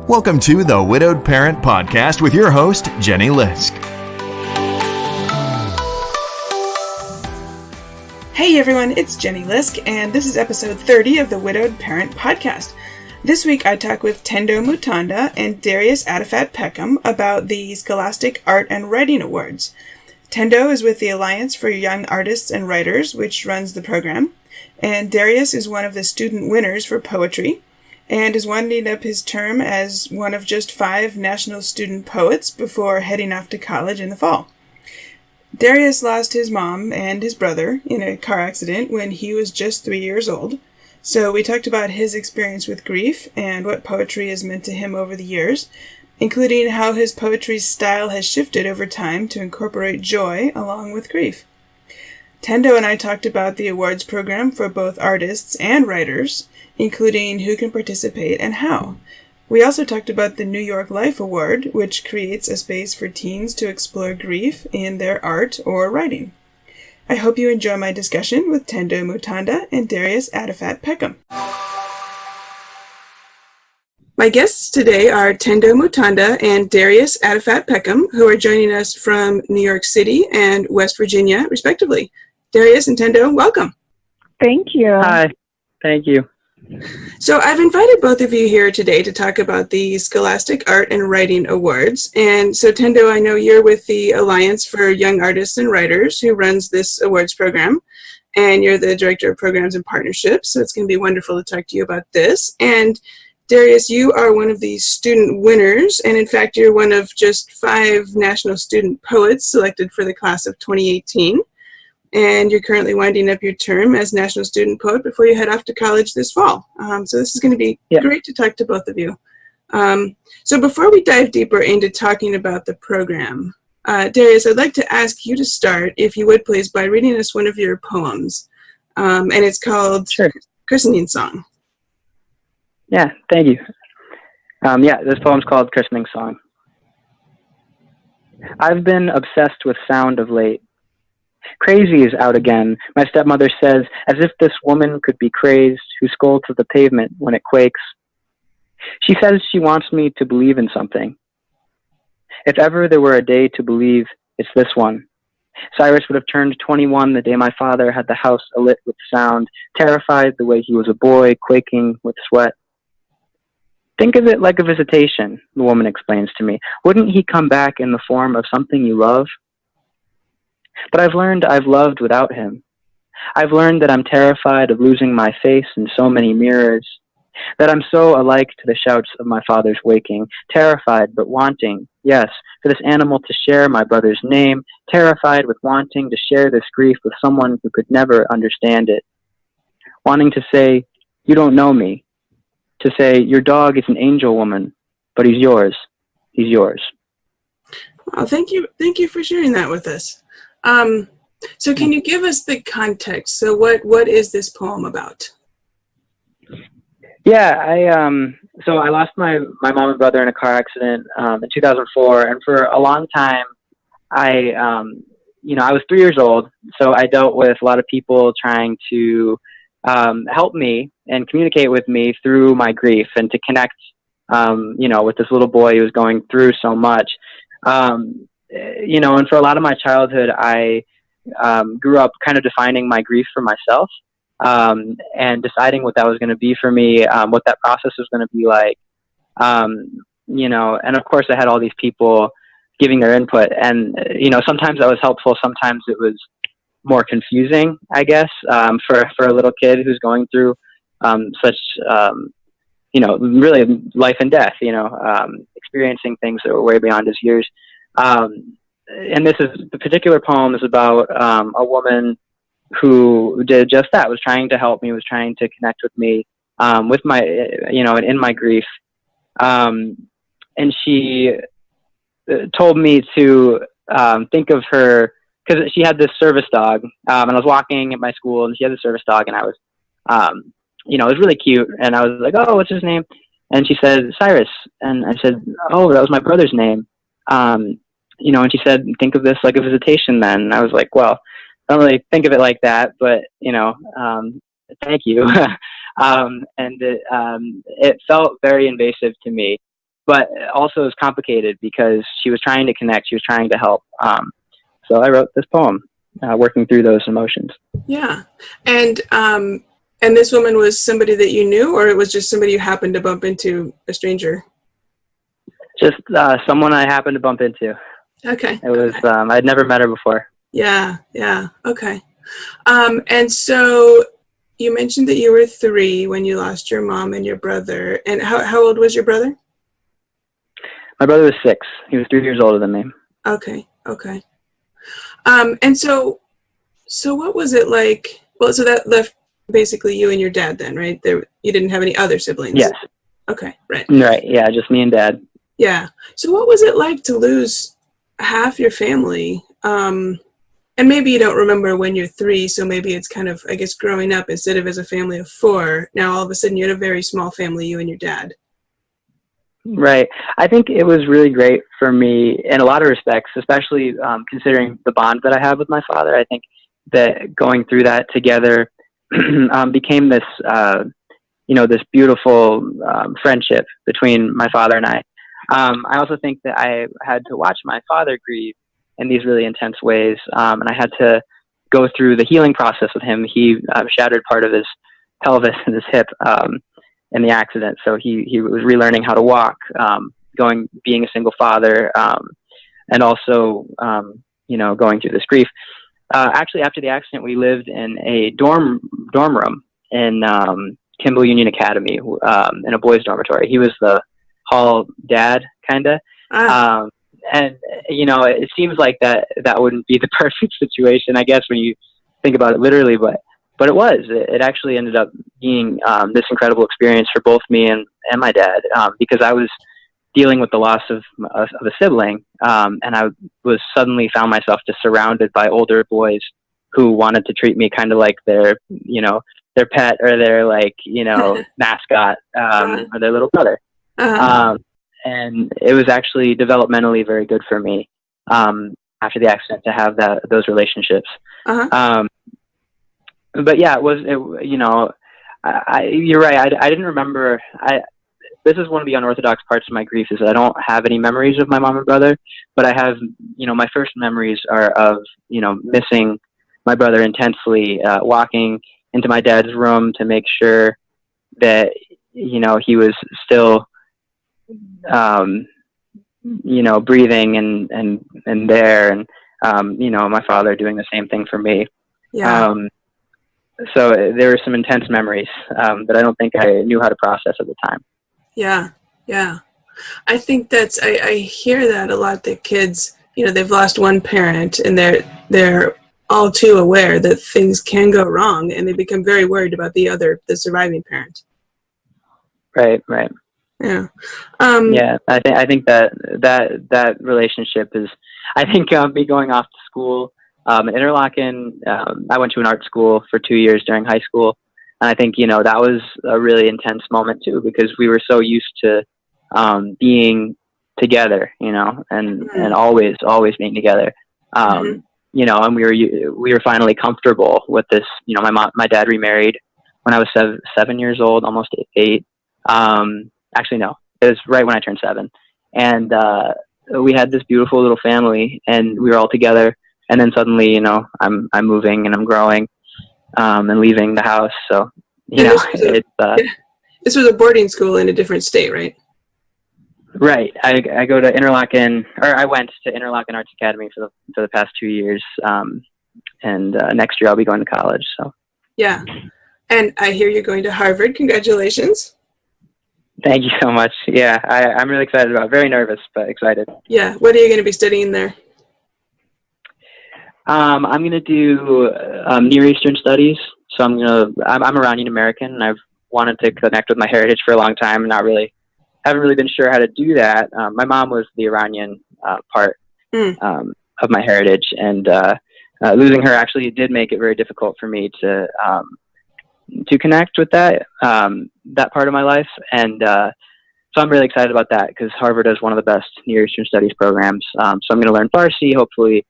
Welcome to the Widowed Parent Podcast with your host, Jenny Lisk. Hey everyone, it's Jenny Lisk, and this is episode 30 of the Widowed Parent Podcast. This week I talk with Tendo Mutanda and Darius Atefat-Peckham about the Scholastic Art and Writing Awards. Tendo is with the Alliance for Young Artists and Writers, which runs the program, and Darius is one of the student winners for poetry, and is winding up his term as one of just 5 national student poets before heading off to college in the fall. Darius lost his mom and his brother in a car accident when he was just 3 years old, so we talked about his experience with grief and what poetry has meant to him over the years, including how his poetry's style has shifted over time to incorporate joy along with grief. Tendo and I talked about the awards program for both artists and writers, including who can participate and how. We also talked about the NYLF Award, which creates a space for teens to explore grief in their art or writing. I hope you enjoy my discussion with Tendo Mutanda and Darius Atefat-Peckham. My guests today are Tendo Mutanda and Darius Atefat-Peckham, who are joining us from New York City and West Virginia, respectively. Darius and Tendo, welcome. Thank you. Hi. Thank you. So I've invited both of you here today to talk about the Scholastic Art and Writing Awards. And so Tendo, I know you're with the Alliance for Young Artists and Writers, who runs this awards program. And you're the Director of Programs and Partnerships, so it's going to be wonderful to talk to you about this. And Darius, you are one of the student winners, and in fact, you're one of just 5 national student poets selected for the class of 2018. And you're currently winding up your term as National Student Poet before you head off to college this fall. So this is going to be great to talk to both of you. So before we dive deeper into talking about the program, Darius, I'd like to ask you to start, if you would please, by reading us one of your poems. And it's called Christening Song. Yeah, thank you. This poem's called Christening Song. I've been obsessed with sound of late. Crazy is out again, my stepmother says, as if this woman could be crazed, who scolds at the pavement when it quakes. She says she wants me to believe in something. If ever there were a day to believe, it's this one. Cyrus would have turned 21 the day my father had the house alit with sound, terrified the way he was a boy, quaking with sweat. Think of it like a visitation, the woman explains to me. Wouldn't he come back in the form of something you love? But I've learned I've loved without him. I've learned that I'm terrified of losing my face in so many mirrors, that I'm so alike to the shouts of my father's waking, terrified but wanting, yes, for this animal to share my brother's name, terrified with wanting to share this grief with someone who could never understand it, wanting to say, you don't know me, to say, your dog is an angel woman, but he's yours. He's yours. Well, thank you for sharing that with us. So can you give us the context? So what is this poem about? Yeah, I lost my mom and brother in a car accident in 2004, and for a long time, I was 3 years old, so I dealt with a lot of people trying to help me and communicate with me through my grief and to connect, with this little boy who was going through so much. And for a lot of my childhood, I grew up kind of defining my grief for myself and deciding what that was going to be for me, what that process was going to be like, and of course I had all these people giving their input, and, sometimes that was helpful. Sometimes it was more confusing, I guess, for a little kid who's going through such, really life and death, experiencing things that were way beyond his years. And the particular poem is about a woman who did just that, was trying to help me, was trying to connect with me with my, in my grief. And she told me to think of her, because she had this service dog, and I was walking at my school, and she had a service dog, and I was, it was really cute, and I was like, oh, what's his name? And she said, Cyrus. And I said, oh, that was my brother's name. And she said, think of this like a visitation then. And I was like, well, I don't really think of it like that, but, thank you. And it felt very invasive to me. but also it was complicated because she was trying to connect, she was trying to help. So I wrote this poem, working through those emotions. Yeah. And this woman was somebody that you knew, or it was just somebody you happened to bump into, a stranger? Just someone I happened to bump into. Okay. It was, I'd never met her before. Yeah. Okay. And so you mentioned that you were 3 when you lost your mom and your brother. And how old was your brother? My brother was 6. He was 3 years older than me. Okay. And so what was it like? Well, so that left basically you and your dad then, right? You didn't have any other siblings? Yes. Okay, right. Right, yeah, just me and Dad. Yeah. So what was it like to lose half your family? And maybe you don't remember when you're 3, so maybe it's kind of, I guess, growing up instead of as a family of 4. Now all of a sudden you had a very small family, you and your dad. Right. I think it was really great for me in a lot of respects, especially considering the bond that I have with my father. I think that going through that together became this, this beautiful friendship between my father and I. I also think that I had to watch my father grieve in these really intense ways, and I had to go through the healing process with him. He shattered part of his pelvis and his hip in the accident, so he was relearning how to walk, being a single father, and also going through this grief. Actually, after the accident, we lived in a dorm room in Kimball Union Academy, in a boys' dormitory. He was the hall dad, kind of. And, it seems like that wouldn't be the perfect situation, I guess, when you think about it literally, but it was. It actually ended up being this incredible experience for both me and my dad, because I was dealing with the loss of a sibling, and I was suddenly found myself just surrounded by older boys who wanted to treat me kind of like their pet or their mascot, or their little brother. And it was actually developmentally very good for me after the accident to have those relationships. But yeah, you're right. I didn't remember. This is one of the unorthodox parts of my grief, is that I don't have any memories of my mom and brother, but I have, my first memories are of, missing my brother intensely, walking into my dad's room to make sure that, he was still, breathing and there, and, my father doing the same thing for me. Yeah. So there were some intense memories that I don't think I knew how to process at the time. Yeah. I think I hear that a lot, that kids, they've lost one parent and they're all too aware that things can go wrong, and they become very worried about the surviving parent. Right. Yeah. Yeah, I think that relationship is, I think me going off to school, in Interlaken, I went to an art school for 2 years during high school. And I think, that was a really intense moment too, because we were so used to being together, and always being together. And we were finally comfortable with this. My dad remarried when I was 7 years old, almost 8. Actually, no, it was right when I turned 7. And we had this beautiful little family, and we were all together. And then suddenly, I'm moving and I'm growing, and leaving the house. So, this was a boarding school in a different state, right? Right. I go to Interlaken, or I went to Interlaken Arts Academy for the past 2 years. And next year I'll be going to college. So. Yeah. And I hear you're going to Harvard. Congratulations. Thank you so much. Yeah, I'm really excited about it. Very nervous, but excited. Yeah. What are you going to be studying there? I'm going to do Near Eastern Studies. So I'm Iranian American, and I've wanted to connect with my heritage for a long time, and haven't really been sure how to do that. My mom was the Iranian part of my heritage, and losing her actually did make it very difficult for me to connect with that part of my life. And so I'm really excited about that, because Harvard is one of the best Near Eastern Studies programs. So I'm going to learn Farsi, hopefully.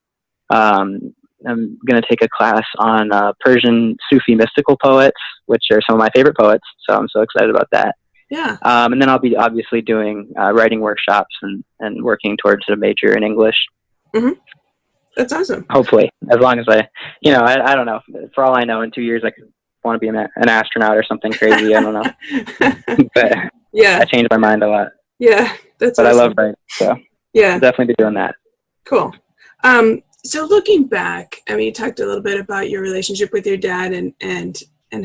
I'm going to take a class on Persian Sufi mystical poets, which are some of my favorite poets. So I'm so excited about that. Yeah. And then I'll be obviously doing writing workshops and working towards a major in English. Mm-hmm. That's awesome. Hopefully, as long as I don't know. For all I know, in 2 years I could want to be an astronaut or something crazy. I don't know. But yeah, I changed my mind a lot. Yeah, that's but awesome. I love writing, so Yeah, I'll definitely be doing that. Cool. So looking back, I mean, you talked a little bit about your relationship with your dad and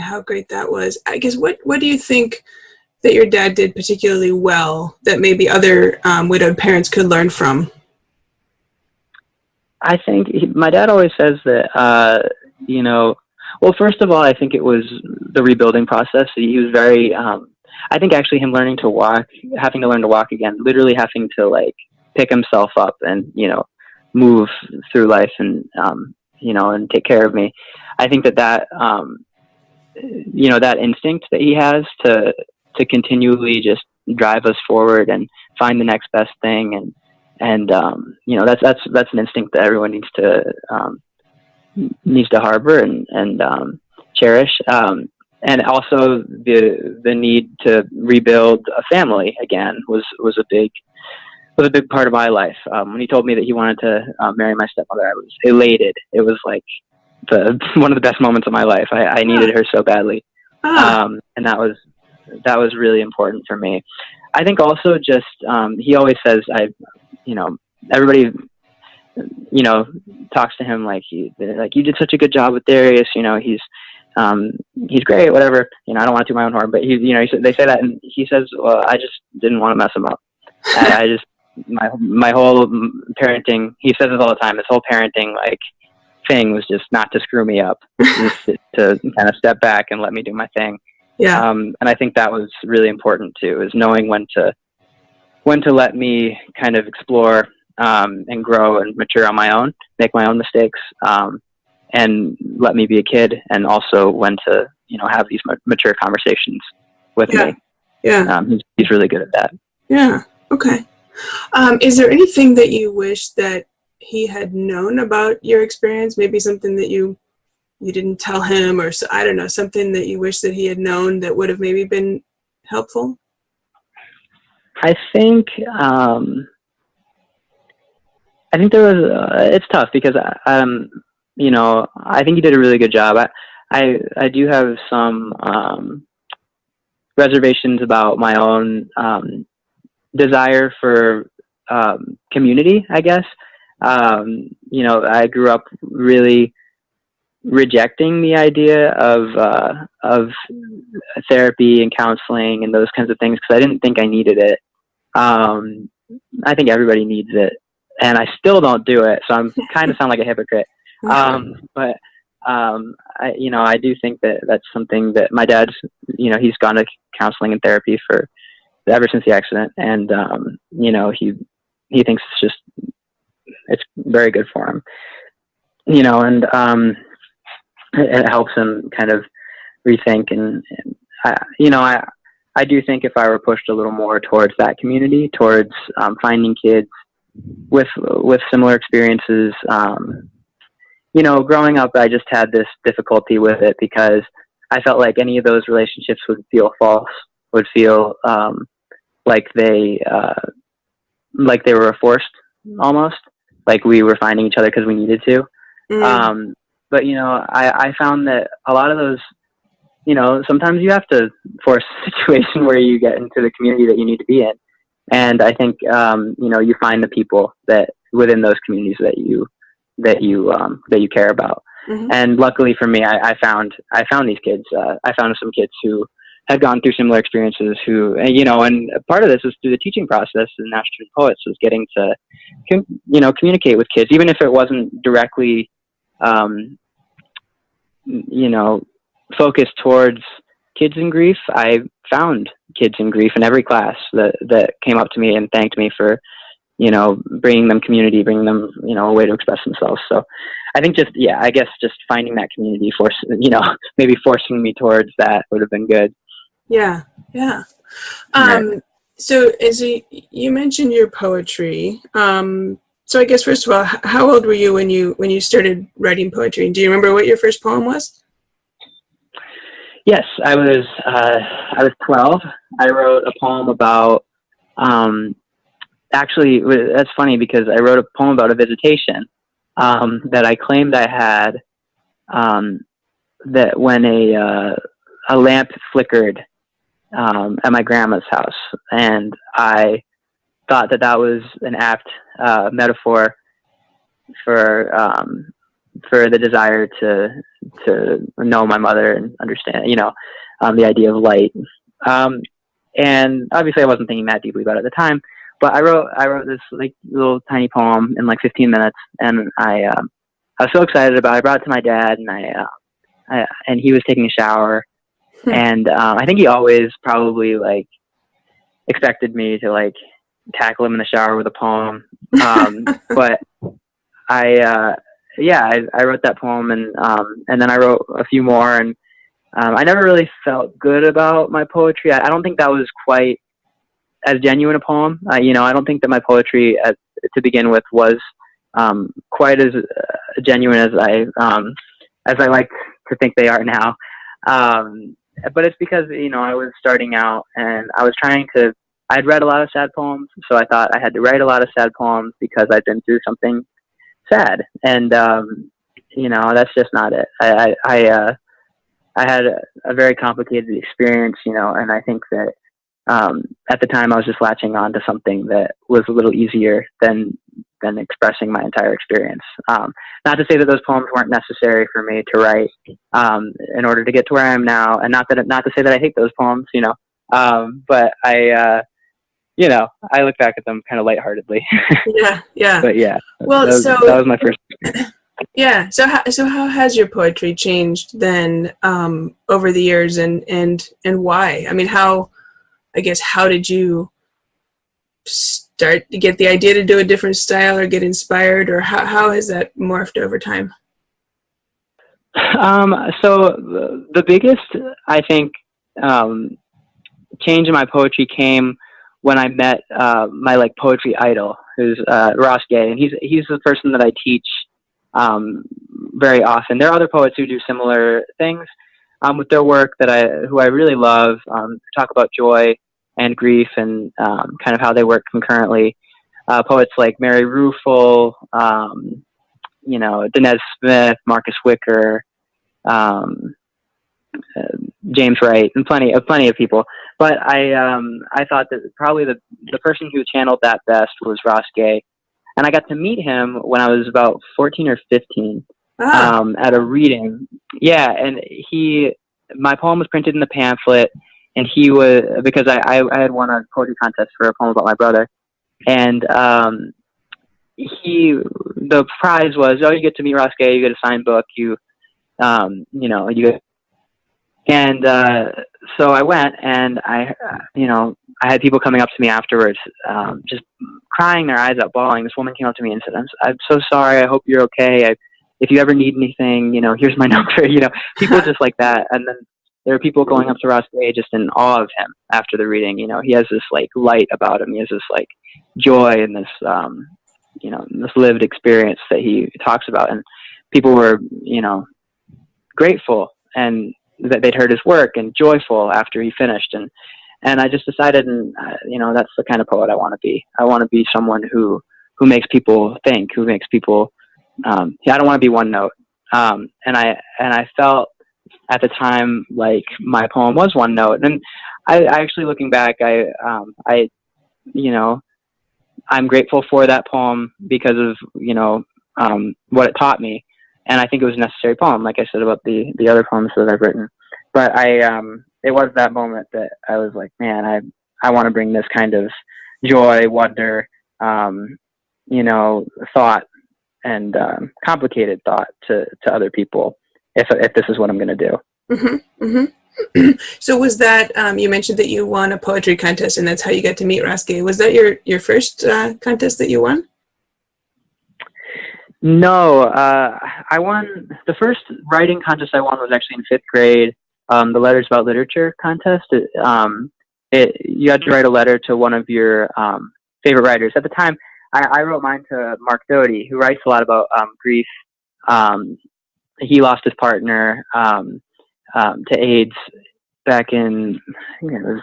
how great that was. I guess what do you think that your dad did particularly well that maybe other widowed parents could learn from? I think my dad always says that, well, first of all, I think it was the rebuilding process. He was very, I think actually him having to learn to walk again, literally having to like pick himself up and, move through life and, and take care of me. I think that, that instinct that he has to continually just drive us forward and find the next best thing. And that's an instinct that everyone needs to harbor and cherish. And also the need to rebuild a family again was a big part of my life. When he told me that he wanted to marry my stepmother, I was elated. It was like one of the best moments of my life. I needed her so badly. And that was really important for me. I think also just, he always says, everybody, talks to him like you did such a good job with Darius. He's great, whatever. I don't want to do my own harm, but they say that, and he says, well, I just didn't want to mess him up. I just, my whole parenting, he says this all the time, his whole parenting, like, thing was just not to screw me up, just to kind of step back and let me do my thing. Yeah. And I think that was really important too, is knowing when to let me kind of explore, and grow and mature on my own, make my own mistakes, and let me be a kid, and also when to, have these mature conversations with me. Yeah. He's really good at that. Yeah. Okay. Is there anything that you wish that he had known about your experience? Maybe something that you didn't tell him, or I don't know, something that you wish that he had known that would have maybe been helpful? I think there was, it's tough because, I think he did a really good job. I do have some, reservations about my own, desire for, community, I guess. I grew up really rejecting the idea of therapy and counseling and those kinds of things because I didn't think I needed it. I think everybody needs it, and I still don't do it, so I'm kind of sound like a hypocrite. But I do think that that's something that my dad's, he's gone to counseling and therapy ever since the accident, and he thinks it's very good for him, and it helps him kind of rethink. And I do think if I were pushed a little more towards that community, towards finding kids with similar experiences, growing up, I just had this difficulty with it because I felt like any of those relationships would feel false, would feel like they were forced almost, like we were finding each other because we needed to. But I found that a lot of those, sometimes you have to force a situation where you get into the community that you need to be in. And I think, you find the people that within those communities that you care about. Mm-hmm. And luckily for me, I found these kids. I found some kids who had gone through similar experiences and part of this was through the teaching process in National Student Poets, was getting to, communicate with kids, even if it wasn't directly, focused towards kids in grief. I found kids in grief in every class that came up to me and thanked me for, bringing them community, bringing them, a way to express themselves. So I think just finding that community, maybe forcing me towards that would have been good. Yeah. Yeah. So you mentioned your poetry. So I guess first of all, how old were you when you started writing poetry? And do you remember what your first poem was? Yes, I was 12. I wrote a poem about, actually, that's funny because I wrote a poem about a visitation, that I claimed I had, that when a lamp flickered, at my grandma's house. And I thought that that was an apt, metaphor for the desire to know my mother and understand, the idea of light. And obviously I wasn't thinking that deeply about it at the time, but I wrote this like little tiny poem in like 15 minutes, and I was so excited about it. I brought it to my dad, and and he was taking a shower, and I think he always probably like expected me to like tackle him in the shower with a poem. But I wrote that poem, and then I wrote a few more, and I never really felt good about my poetry. I don't think that was quite as genuine a poem. I don't think that my poetry to begin with was quite as genuine as I like to think they are now. But it's because I was starting out, and I'd read a lot of sad poems, so I thought I had to write a lot of sad poems because I'd been through something sad, and that's just not it. I had a very complicated experience, and I think that at the time I was just latching on to something that was a little easier than expressing my entire experience. Not to say that those poems weren't necessary for me to write in order to get to where I am now, and not to say that I hate those poems, but I look back at them kind of lightheartedly. Yeah. But yeah, Well, that was my first experience. Yeah. So how has your poetry changed then over the years, and why? I mean, how did you start to get the idea to do a different style or get inspired, or how has that morphed over time? So the biggest, I think, change in my poetry came when I met my like poetry idol, who's Ross Gay, and he's the person that I teach very often. There are other poets who do similar things with their work who I really love. Talk about joy and grief and kind of how they work concurrently. Poets like Mary Ruefle, Dinesh Smith, Marcus Wicker, James Wright, and plenty of people. But I thought that probably the person who channeled that best was Ross Gay. And I got to meet him when I was about 14 or 15 at a reading. Yeah, and my poem was printed in the pamphlet, and because I had won a poetry contest for a poem about my brother. And the prize was, you get to meet Ross Gay, you get a signed book, and so I went, and I had people coming up to me afterwards, just crying their eyes out, bawling. This woman came up to me and said, I'm so sorry. I hope you're okay. If you ever need anything, here's my number, people just like that. And then there are people going up to Ross Gay just in awe of him after the reading. He has this like light about him. He has this like joy and this, this lived experience that he talks about. And people were, grateful and that they'd heard his work and joyful after he finished. And I just decided, that's the kind of poet I want to be. I want to be someone who makes people think, who makes people, I don't want to be one note. And I felt at the time like my poem was one note. And I actually, looking back, I'm grateful for that poem because of, what it taught me. And I think it was a necessary poem, like I said about the other poems that I've written. But it was that moment that I was like, man, I want to bring this kind of joy, wonder, thought and complicated thought to other people if this is what I'm going to do. Mm-hmm, mm-hmm. So was that, you mentioned that you won a poetry contest, and that's how you got to meet Ross Gay. Was that your first contest that you won? No, I won the first writing contest I won was actually in 5th grade. The Letters About Literature contest. You had to write a letter to one of your favorite writers. At the time, I wrote mine to Mark Doty, who writes a lot about grief. He lost his partner to AIDS back in, I think it was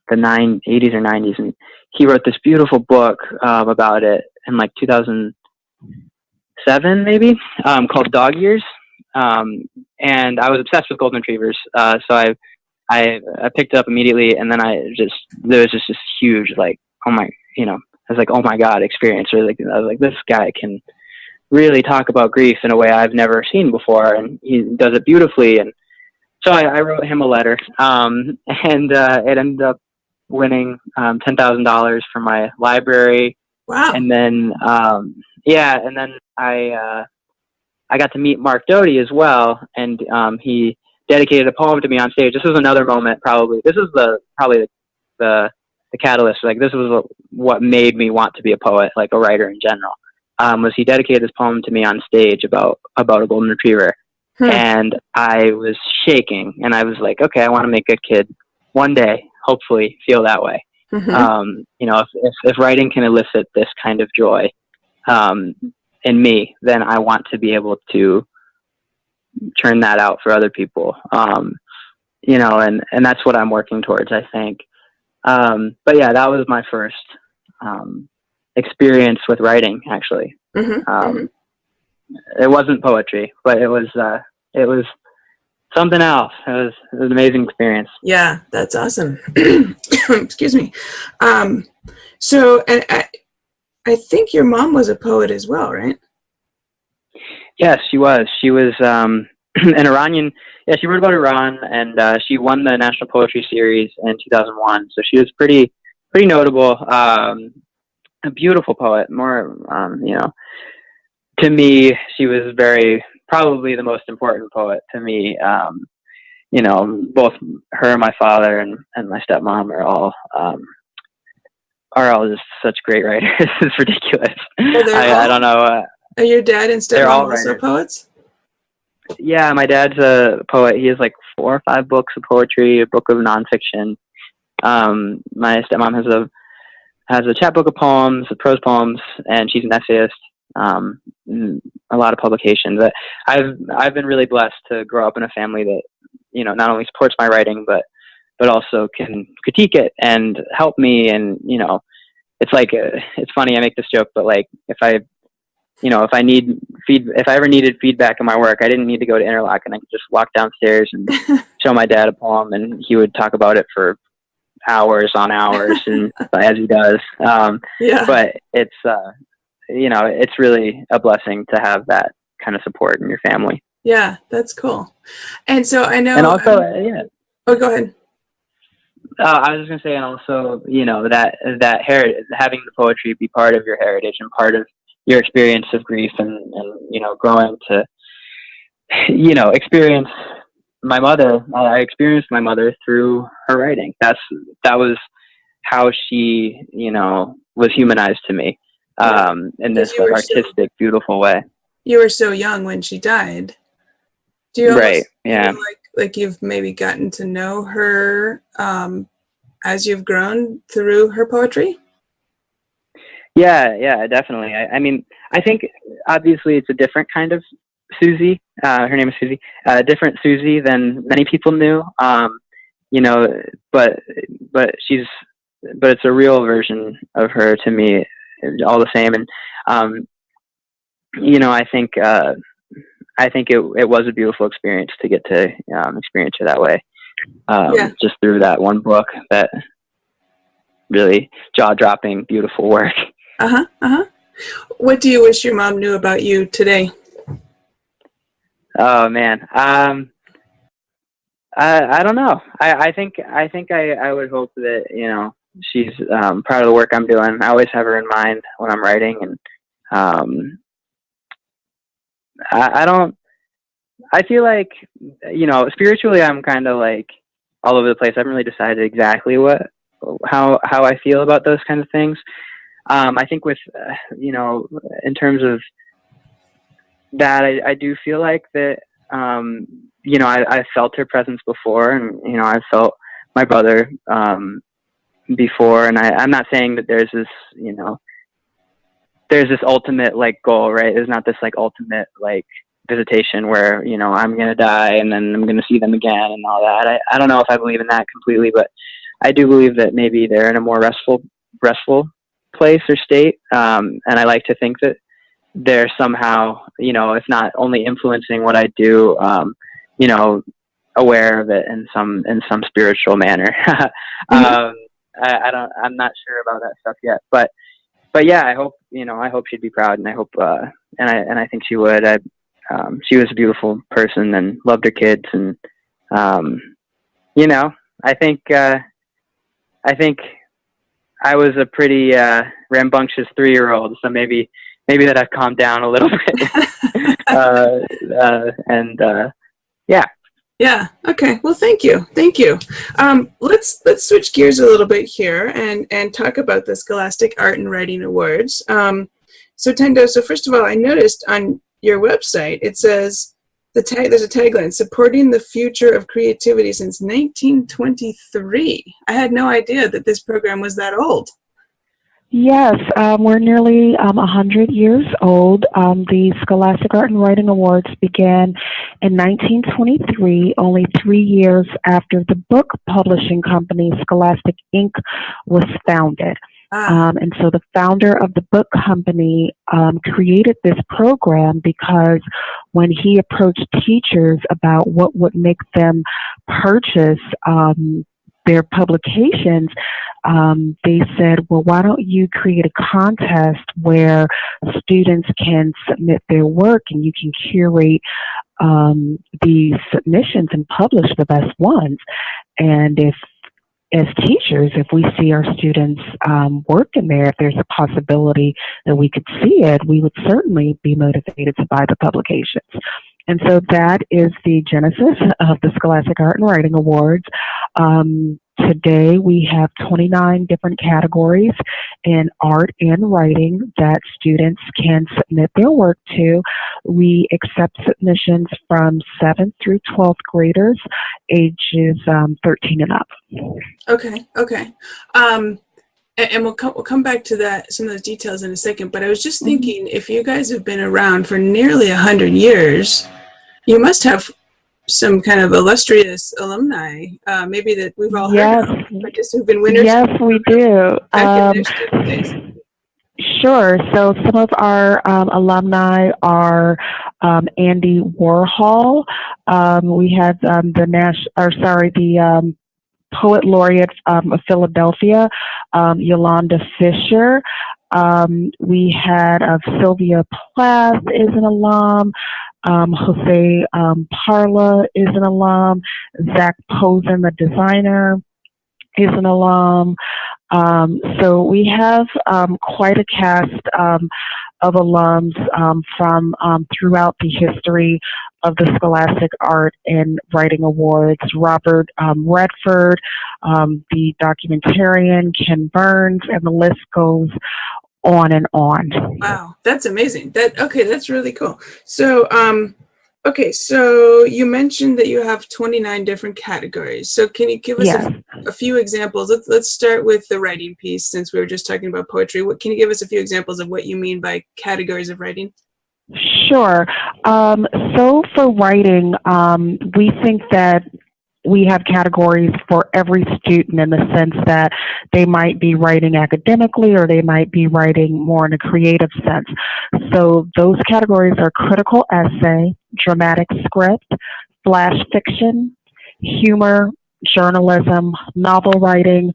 the 80s or 90s, and he wrote this beautiful book about it in like 2007 maybe, called Dog Years. And I was obsessed with golden retrievers, so I picked it up immediately, and then there was just this huge, like, oh my, I was like, oh my God, experience. Or like, I was like, this guy can really talk about grief in a way I've never seen before, and he does it beautifully. And so I wrote him a letter, and it ended up winning $10,000 for my library. Wow. And then and then I got to meet Mark Doty as well, and he dedicated a poem to me on stage. This was another moment, probably. This was the catalyst. Like, this was what made me want to be a poet, like a writer in general. Was he dedicated this poem to me on stage about a golden retriever. And I was shaking, and I was like, okay, I want to make a kid one day, hopefully, feel that way. If writing can elicit this kind of joy in me, then I want to be able to turn that out for other people. And that's what I'm working towards, I think. But yeah, that was my first experience with writing, actually. It wasn't poetry, but it was something else. It was an amazing experience. Yeah, that's awesome. Excuse me. So, and I think your mom was a poet as well, right? Yes, she was. She was an Iranian. Yeah, she wrote about Iran, and she won the National Poetry Series in 2001. So she was pretty notable. A beautiful poet. More, to me, she was probably the most important poet to me. Both her and my father and my stepmom are all just such great writers. It's ridiculous. I don't know. Are your dad and stepmom also poets? Yeah, my dad's a poet. He has like 4 or 5 books of poetry, a book of nonfiction. My stepmom has a chapbook of poems, prose poems, and she's an essayist. A lot of publications. I've been really blessed to grow up in a family that not only supports my writing but also can critique it and help me. And it's like it's funny, I make this joke, but like if I ever needed feedback on my work, I didn't need to go to Interlock, and I could just walk downstairs and show my dad a poem, and he would talk about it for hours on hours, and as he does. But it's it's really a blessing to have that kind of support in your family. Yeah, that's cool. And so I know. And also, Oh, go ahead. I was just gonna say, and also, that heritage, having the poetry be part of your heritage and part of your experience of grief, and growing to, experience my mother. I experienced my mother through her writing. That was how she, was humanized to me. In this artistic, beautiful way. You were so young when she died. Do you feel like you've maybe gotten to know her as you've grown through her poetry? Yeah, definitely. I mean, I think obviously it's a different kind of Susie. Her name is Susie. Different Susie than many people knew. But it's a real version of her to me, all the same. And I think it was a beautiful experience to get to experience her that way. Just through that one book, that really jaw-dropping, beautiful work. What do you wish your mom knew about you today? Oh man, I don't know. I think I would hope that she's proud of the work I'm doing. I always have her in mind when I'm writing, and I feel like spiritually I'm kind of like all over the place. I haven't really decided exactly how I feel about those kind of things. I think with in terms of that, I do feel like that I felt her presence before, and I felt my brother before, and I'm not saying that there's this ultimate like goal, right? There's not this like ultimate like visitation where, you know, I'm going to die and then I'm going to see them again and all that. I don't know if I believe in that completely, but I do believe that maybe they're in a more restful place or state. And I like to think that they're somehow, you know, if not only influencing what I do, you know, aware of it in some spiritual manner. I'm not sure about that stuff yet, but yeah, I hope she'd be proud, and I hope, and I think she would. She was a beautiful person and loved her kids, and you know, I think I was a pretty rambunctious 3-year-old, so maybe that I've calmed down a little bit. Yeah. Yeah. Okay. Well, thank you. Let's switch gears a little bit here and talk about the Scholastic Art and Writing Awards. So Tendo, first of all, I noticed on your website it says there's a tagline: supporting the future of creativity since 1923. I had no idea that this program was that old. Yes, we're nearly 100 years old. The Scholastic Art and Writing Awards began in 1923, only 3 years after the book publishing company Scholastic Inc. was founded. And so the founder of the book company created this program because when he approached teachers about what would make them purchase their publications, they said, well, why don't you create a contest where students can submit their work and you can curate the submissions and publish the best ones. And as teachers, if we see our students' work in there, if there's a possibility that we could see it, we would certainly be motivated to buy the publications. And so that is the genesis of the Scholastic Art and Writing Awards. Today we have 29 different categories in art and writing that students can submit their work to. We accept submissions from 7th through 12th graders, ages 13 and up. Okay. And we'll come back to that, some of those details in a second. But I was just thinking, if you guys have been around for nearly 100 years, you must have some kind of illustrious alumni, maybe that we've all heard of, but just who've been winners. Yes, we do. Sure. So some of our alumni are Andy Warhol. We had the Poet Laureate of Philadelphia, Yolanda Fisher. We had Sylvia Plath is an alum. Jose Parla is an alum. Zach Posen, the designer, is an alum. So we have quite a cast of alums from throughout the history of the Scholastic Art and Writing Awards. Robert Redford, the documentarian, Ken Burns, and the list goes on and on. Wow, that's amazing. That's really cool. So, so you mentioned that you have 29 different categories. So can you give us a few examples? Let's start with the writing piece, since we were just talking about poetry. Can you give us a few examples of what you mean by categories of writing? Sure. So for writing, we think that we have categories for every student, in the sense that they might be writing academically or they might be writing more in a creative sense. So those categories are critical essay, dramatic script, flash fiction, humor, journalism, novel writing,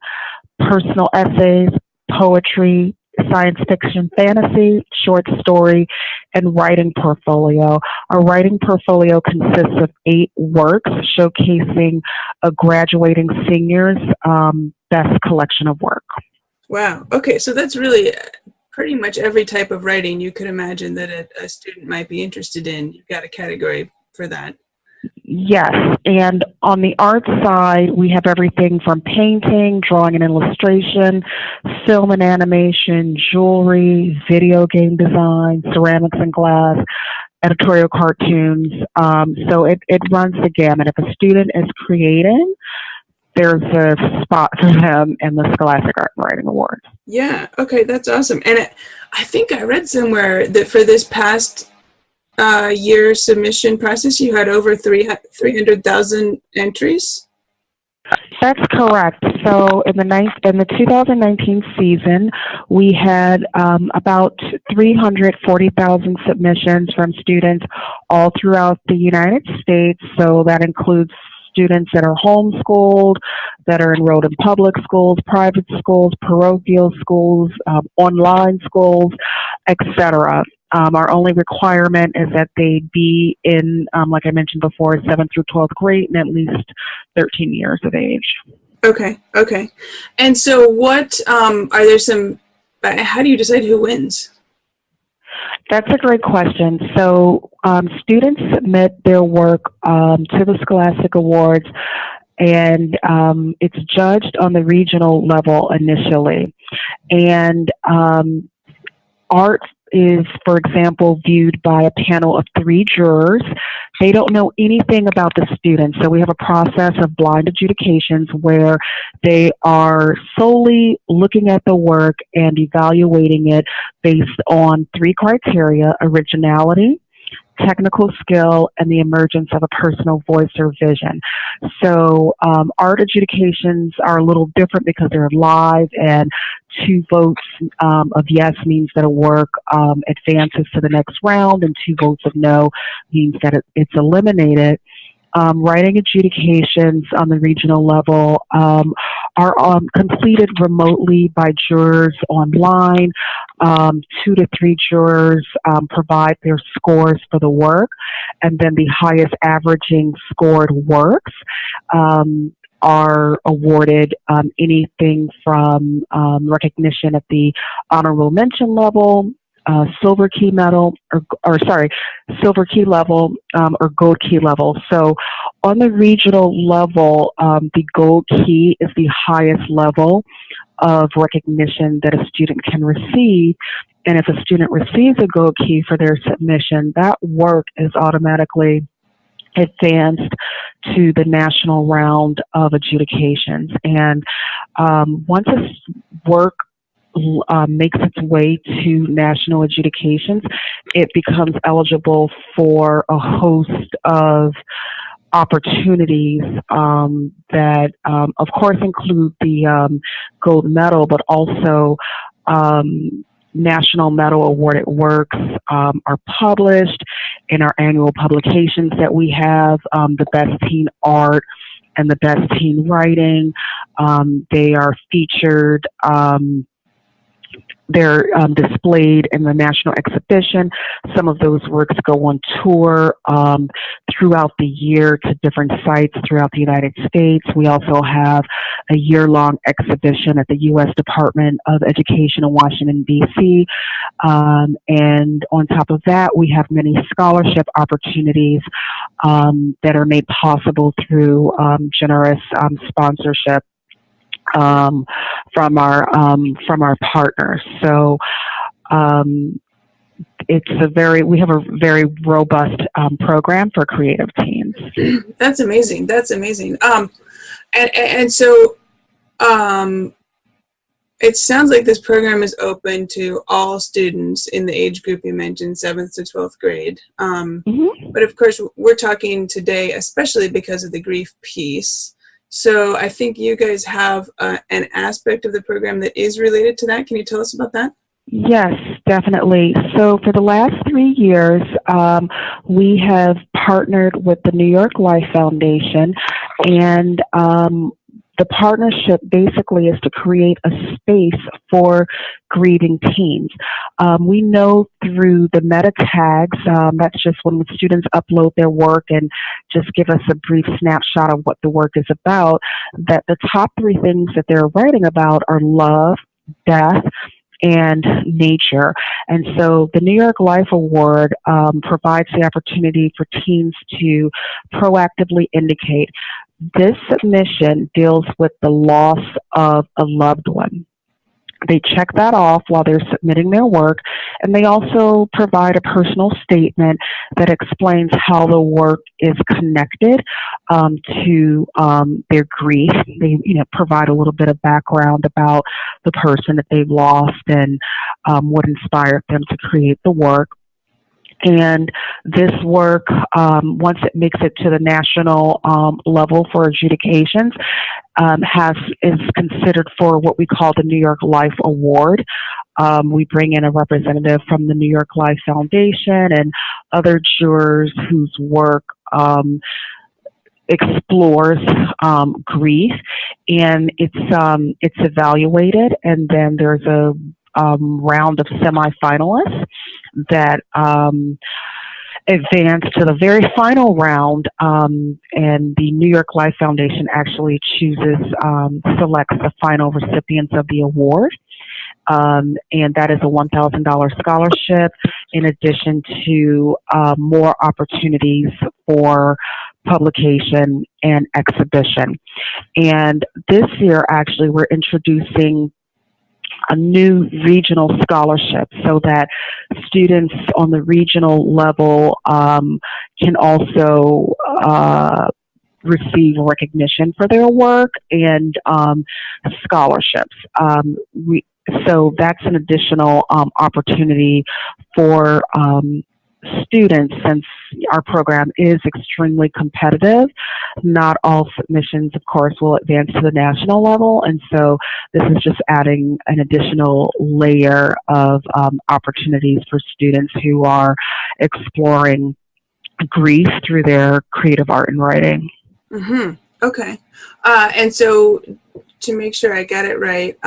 personal essays, poetry, science fiction, fantasy, short story, and writing portfolio. Our writing portfolio consists of 8 works showcasing a graduating senior's best collection of work. Wow. Okay, so that's really pretty much every type of writing you could imagine that a student might be interested in. You've got a category for that. Yes, and on the art side, we have everything from painting, drawing and illustration, film and animation, jewelry, video game design, ceramics and glass, editorial cartoons. So it runs the gamut. If a student is creating, there's a spot for them in the Scholastic Art and Writing Awards. Yeah, okay, that's awesome. And I think I read somewhere that for this past year submission process, you had over 300,000 entries? That's correct. So in the 2019 season, we had about 340,000 submissions from students all throughout the United States. So that includes students that are homeschooled, that are enrolled in public schools, private schools, parochial schools, online schools, etc. Our only requirement is that they be in, like I mentioned before, 7th through 12th grade and at least 13 years of age. Okay. And so what, are there some, how do you decide who wins? That's a great question. So students submit their work to the Scholastic Awards, and it's judged on the regional level initially. And art is, for example, viewed by a panel of 3 jurors. They don't know anything about the students, so we have a process of blind adjudications where they are solely looking at the work and evaluating it based on 3 criteria: originality, technical skill, and the emergence of a personal voice or vision. So art adjudications are a little different because they're live, and 2 votes of yes means that a work advances to the next round, and 2 votes of no means that it's eliminated. Writing adjudications on the regional level are completed remotely by jurors online. 2 to 3 jurors provide their scores for the work, and then the highest averaging scored works are awarded anything from recognition at the honorable mention level, silver key level, or gold key level. So on the regional level, the gold key is the highest level of recognition that a student can receive. And if a student receives a gold key for their submission, that work is automatically advanced to the national round of adjudications. And once a work makes its way to national adjudications, it becomes eligible for a host of opportunities that, of course, include the gold medal, but also national medal awarded works are published in our annual publications that we have, the best teen art and the best teen writing. They are featured, they're displayed in the national exhibition. Some of those works go on tour throughout the year to different sites throughout the United States. We also have a year-long exhibition at the U.S. Department of Education in Washington, D.C. And on top of that, we have many scholarship opportunities that are made possible through generous sponsorship from our partners. So we have a very robust program for creative teens. That's amazing. And so it sounds like this program is open to all students in the age group you mentioned, 7th to 12th grade. But of course, we're talking today, especially because of the grief piece. So I think you guys have an aspect of the program that is related to that. Can you tell us about that? Yes, definitely. So for the last 3 years, we have partnered with the NYLF Foundation, and the partnership basically is to create a space for grieving teens. We know through the meta tags, that's just when the students upload their work and just give us a brief snapshot of what the work is about, that the top 3 things that they're writing about are love, death, and nature. And so the NYLF Award provides the opportunity for teens to proactively indicate this submission deals with the loss of a loved one. They check that off while they're submitting their work, and they also provide a personal statement that explains how the work is connected to their grief. They, provide a little bit of background about the person that they've lost and what inspired them to create the work. And this work, once it makes it to the national level for adjudications, is considered for what we call the New York Life Award. We bring in a representative from the New York Life Foundation and other jurors whose work explores grief, and it's evaluated, and then there's a round of semifinalists that advance to the very final round, and the New York Life Foundation actually selects the final recipients of the award. And that is a $1,000 scholarship, in addition to more opportunities for publication and exhibition. And this year, actually, we're introducing a new regional scholarship so that students on the regional level can also receive recognition for their work and scholarships. So that's an additional opportunity for students, since our program is extremely competitive. Not all submissions, of course, will advance to the national level, and so this is just adding an additional layer of opportunities for students who are exploring grief through their creative art and writing. Mm-hmm. Okay. And so to make sure I get it right,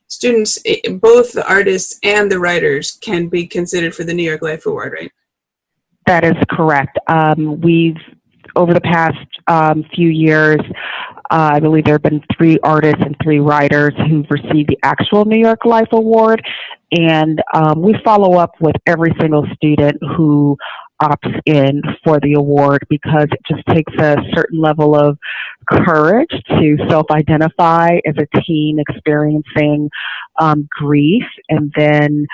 students, both the artists and the writers, can be considered for the New York Life Award, right? That is correct. We've, over the past few years, I believe there have been 3 artists and 3 writers who've received the actual New York Life Award, and we follow up with every single student who opts in for the award, because it just takes a certain level of courage to self-identify as a teen experiencing grief, and then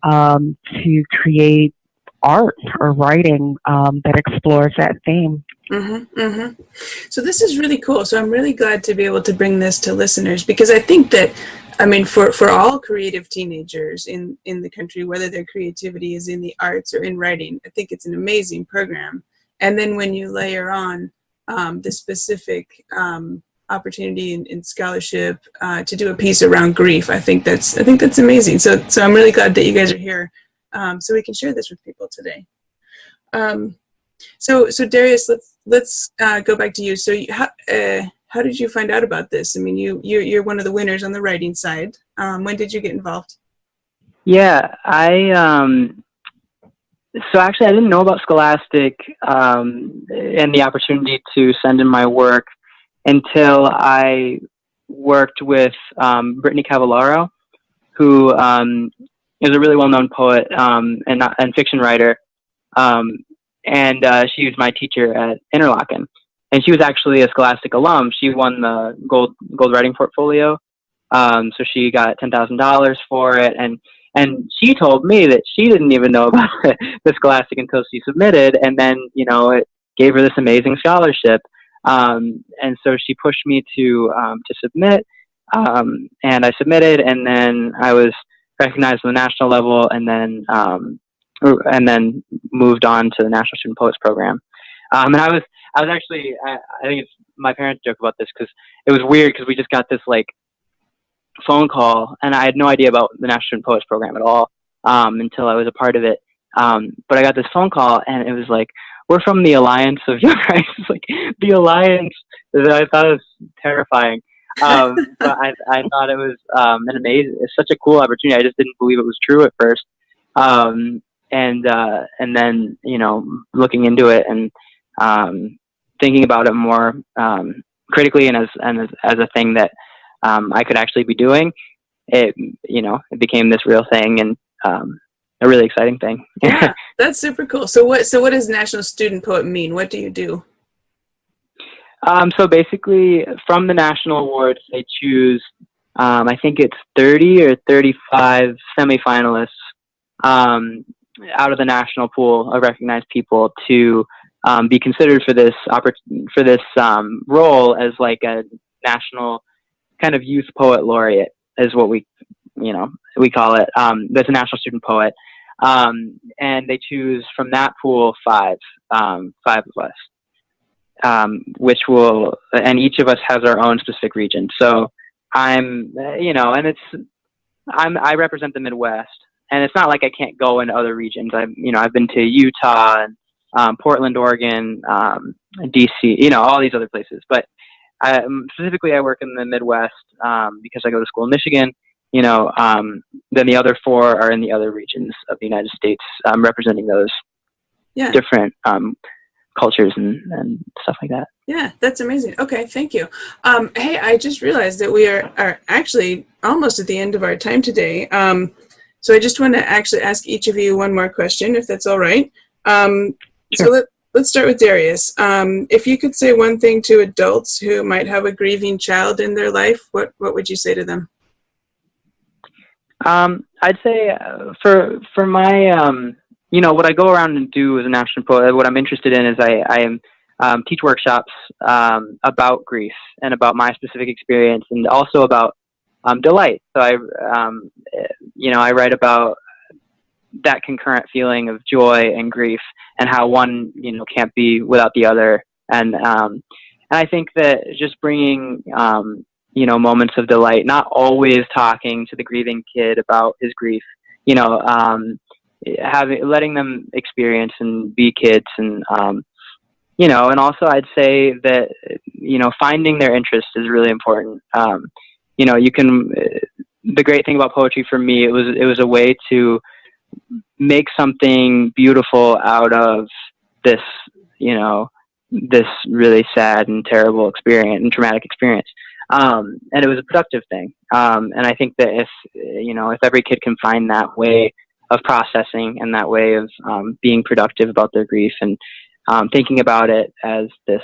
to create art or writing that explores that theme. Mm-hmm, mm-hmm. So this is really cool. So I'm really glad to be able to bring this to listeners, because I think that, I mean, for all creative teenagers in the country, whether their creativity is in the arts or in writing, I think it's an amazing program. And then when you layer on the specific opportunity in scholarship to do a piece around grief, I think that's amazing. So I'm really glad that you guys are here, so we can share this with people today. So Darius, let's go back to you. So how did you find out about this? I mean, you're one of the winners on the writing side. When did you get involved? Yeah, so actually I didn't know about Scholastic and the opportunity to send in my work until I worked with Brittany Cavallaro, who is a really well-known poet and fiction writer. And she was my teacher at Interlochen. And she was actually a Scholastic alum. She won the gold writing portfolio. So she got $10,000 for it. And she told me that she didn't even know about the Scholastic until she submitted. And then, it gave her this amazing scholarship. And so she pushed me to submit. And I submitted, and then I was recognized on the national level, and then moved on to the National Student Poets Program. And I was actually, I think it's, my parents joke about this because it was weird, because we just got this phone call, and I had no idea about the National Student Poets Program at all until I was a part of it. But I got this phone call, and it was like, we're from the Alliance of Young Writers. Like, the Alliance. I thought it was terrifying. But I thought it was an amazing, it's such a cool opportunity. I just didn't believe it was true at first. And then, looking into it and thinking about it more critically and as a thing that I could actually be doing, it became this real thing, and a really exciting thing. Yeah, that's super cool. So what does National Student Poet mean? What do you do? So basically, from the national awards, they choose, I think it's 30 or 35 semifinalists out of the national pool of recognized people to be considered for this role as like a national kind of youth poet laureate, is what we call it. That's a national student poet. And and they choose from that pool five of us, which will, and each of us has our own specific region. So I'm, and I represent the Midwest, and it's not like I can't go into other regions. I've been to Utah and Portland, Oregon, DC, all these other places. But specifically, I work in the Midwest because I go to school in Michigan. Then the other four are in the other regions of the United States, representing those different cultures and stuff like that. Yeah, that's amazing. Okay, thank you. Hey, I just realized that we are actually almost at the end of our time today. So I just want to actually ask each of you one more question, if that's all right. Sure. So let's start with Darius. If you could say one thing to adults who might have a grieving child in their life, what would you say to them? I'd say for my what I go around and do as a national poet, what I'm interested in is I teach workshops about grief and about my specific experience, and also about delight. So I write about that concurrent feeling of joy and grief, and how one can't be without the other. And I think that just bringing moments of delight, not always talking to the grieving kid about his grief, letting them experience and be kids, and and also I'd say that finding their interest is really important. You can, the great thing about poetry for me, it was a way to make something beautiful out of this this really sad and terrible experience and traumatic experience. And it was a productive thing. And I think that if every kid can find that way of processing and that way of being productive about their grief, and thinking about it as this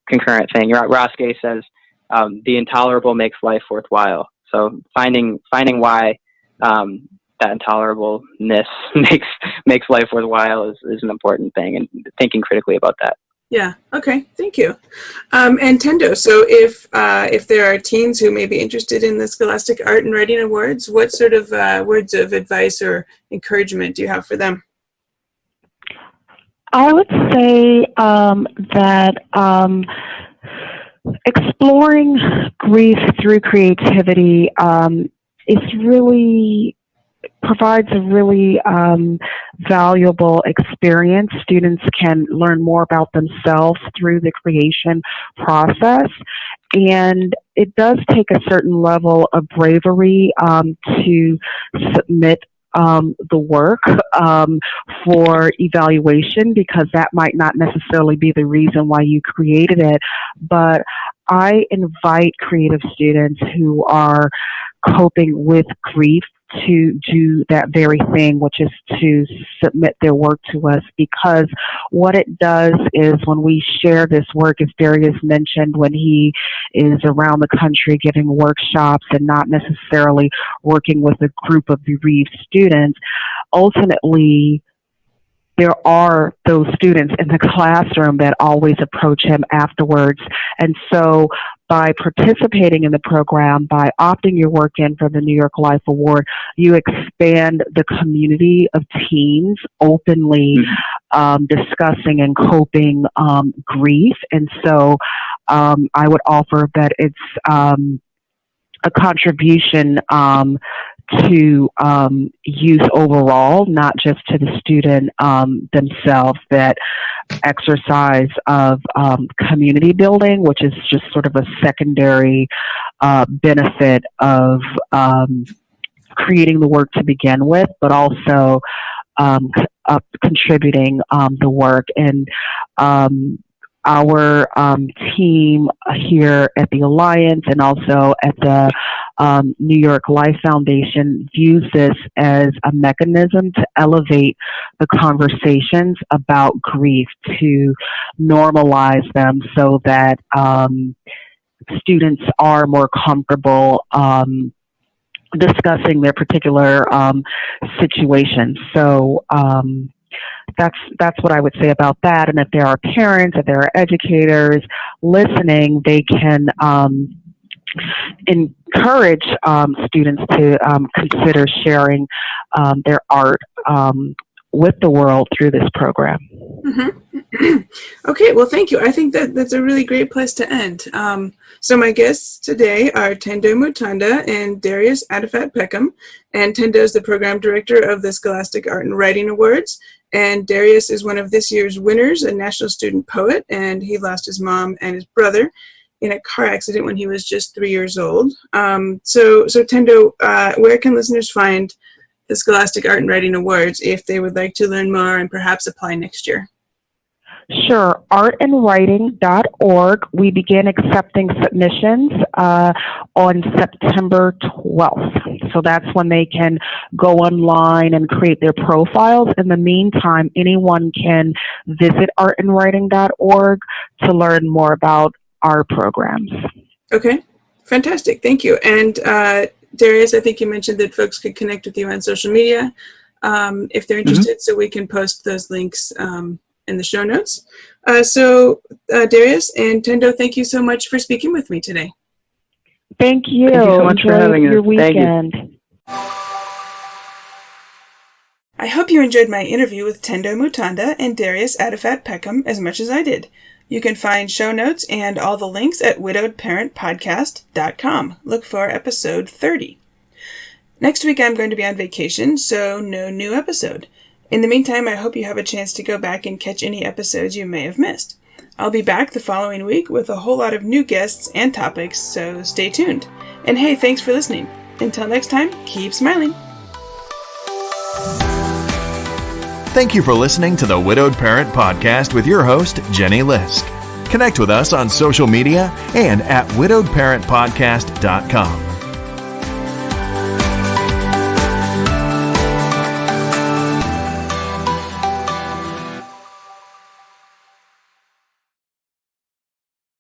concurrent thing. Ross Gay says the intolerable makes life worthwhile. So finding why that intolerableness makes life worthwhile is an important thing, and thinking critically about that. Yeah. Okay. Thank you. And Tendo, so if there are teens who may be interested in the Scholastic Art and Writing Awards, what sort of words of advice or encouragement do you have for them? I would say that exploring grief through creativity provides a really valuable experience. Students can learn more about themselves through the creation process, and it does take a certain level of bravery to submit the work for evaluation, because that might not necessarily be the reason why you created it. But I invite creative students who are coping with grief to do that very thing, which is to submit their work to us, because what it does is when we share this work, as Darius mentioned, when he is around the country giving workshops and not necessarily working with a group of bereaved students, ultimately there are those students in the classroom that always approach him afterwards. And so by participating in the program, by opting your work in for the New York Life Award, you expand the community of teens openly discussing and coping grief. And so I would offer that it's a contribution to youth overall, not just to the student themselves, that exercise of community building, which is just sort of a secondary benefit of creating the work to begin with, but also contributing the work. And our team here at the Alliance and also at the New York Life Foundation views this as a mechanism to elevate the conversations about grief, to normalize them so that students are more comfortable discussing their particular situation. So that's what I would say about that. And if there are parents, if there are educators listening, they can encourage students to consider sharing their art with the world through this program. Mm-hmm. Okay, well, thank you. I think that's a really great place to end. So my guests today are Tendo Mutanda and Darius Atefat-Peckham. And Tendo is the program director of the Scholastic Art and Writing Awards. And Darius is one of this year's winners, a national student poet, and he lost his mom and his brother in a car accident when he was just 3 years old. So Tendo, where can listeners find the Scholastic Art and Writing Awards if they would like to learn more and perhaps apply next year? Sure. artandwriting.org. We begin accepting submissions on September 12th. So that's when they can go online and create their profiles. In the meantime, anyone can visit artandwriting.org to learn more about our programs. Okay. Fantastic. Thank you. And Darius, I think you mentioned that folks could connect with you on social media if they're interested, so we can post those links in the show notes. So Darius and Tendo, thank you so much for speaking with me today. Thank you. Thank you so much for having us. Your weekend. I hope you enjoyed my interview with Tendo Mutanda and Darius Atefat-Peckham as much as I did. You can find show notes and all the links at widowedparentpodcast.com. Look for episode 30. Next week I'm going to be on vacation, so no new episode. In the meantime, I hope you have a chance to go back and catch any episodes you may have missed. I'll be back the following week with a whole lot of new guests and topics, so stay tuned. And hey, thanks for listening. Until next time, keep smiling. Thank you for listening to the Widowed Parent Podcast with your host, Jenny Lisk. Connect with us on social media and at widowedparentpodcast.com.